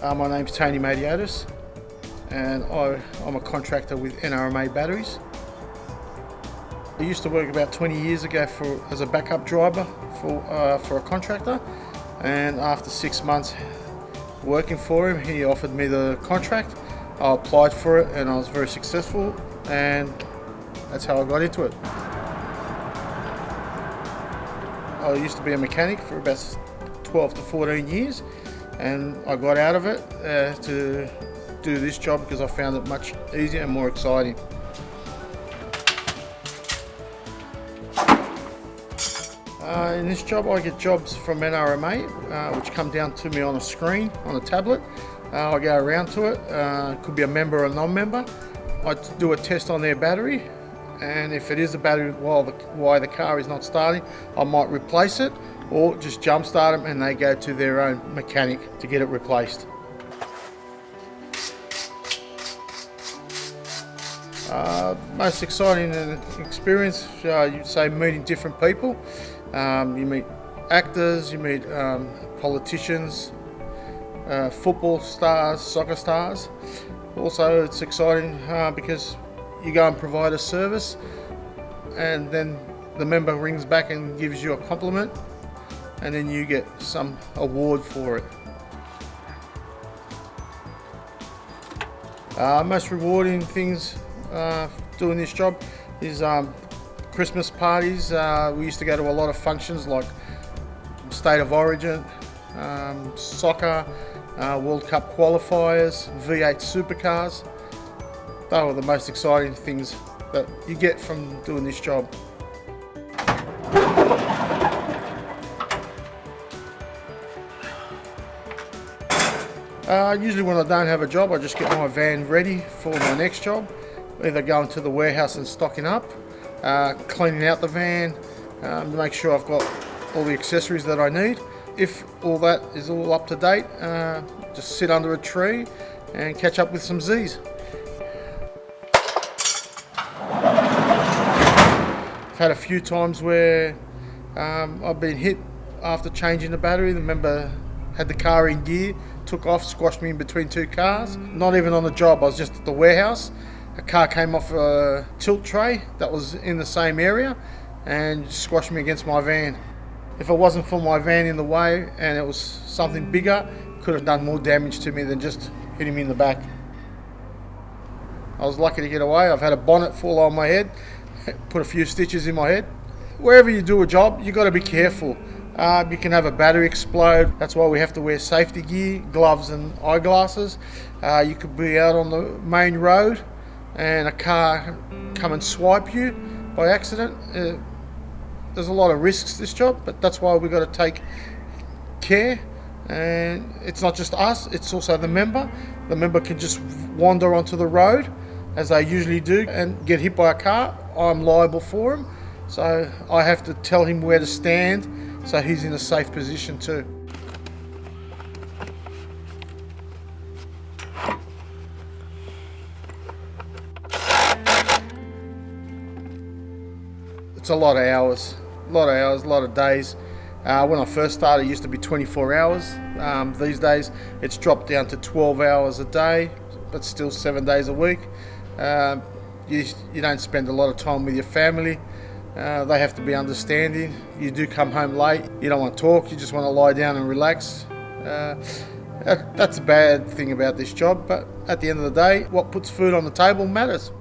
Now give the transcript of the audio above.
My name's Tony Maidiotis, and I'm a contractor with NRMA Batteries. I used to work about 20 years ago as a backup driver for a contractor, and after 6 months working for him, he offered me the contract. I applied for it and I was very successful, and that's how I got into it. I used to be a mechanic for about 12 to 14 years, and I got out of it to do this job because I found it much easier and more exciting. In this job I get jobs from NRMA which come down to me on a screen, on a tablet. I go around to it, could be a member or a non-member. I do a test on their battery, and if it is the battery why the car is not starting, I might replace it or just jump start them and they go to their own mechanic to get it replaced. Most exciting experience, you'd say meeting different people. You meet actors, you meet politicians, football stars, soccer stars. Also it's exciting because you go and provide a service and then the member rings back and gives you a compliment, and then you get some award for it. Most rewarding things doing this job is Christmas parties. We used to go to a lot of functions like State of Origin, soccer, World Cup qualifiers, V8 supercars. They were the most exciting things that you get from doing this job. Usually when I don't have a job, I just get my van ready for my next job, either going to the warehouse and stocking up, cleaning out the van, to make sure I've got all the accessories that I need. If all that is all up to date, just sit under a tree and catch up with some Z's. I've had a few times where I've been hit after changing the battery. The member had the car in gear, took off, squashed me in between two cars. Not even on the job, I was just at the warehouse. A car came off a tilt tray that was in the same area and squashed me against my van. If it wasn't for my van in the way and it was something bigger, it could have done more damage to me than just hitting me in the back. I was lucky to get away. I've had a bonnet fall on my head, put a few stitches in my head. Wherever you do a job, you've got to be careful. You can have a battery explode. That's why we have to wear safety gear, gloves and eyeglasses. You could be out on the main road and a car come and swipe you by accident. There's a lot of risks this job, but that's why we've got to take care. And it's not just us, it's also the member. The member can just wander onto the road, as they usually do, and get hit by a car. I'm liable for him, so I have to tell him where to stand so he's in a safe position too. It's a lot of hours, a lot of days. When I first started, it used to be 24 hours. These days, it's dropped down to 12 hours a day, but still 7 days a week. You don't spend a lot of time with your family. They have to be understanding. You do come home late, you don't want to talk, you just want to lie down and relax. That's a bad thing about this job, but at the end of the day, what puts food on the table matters.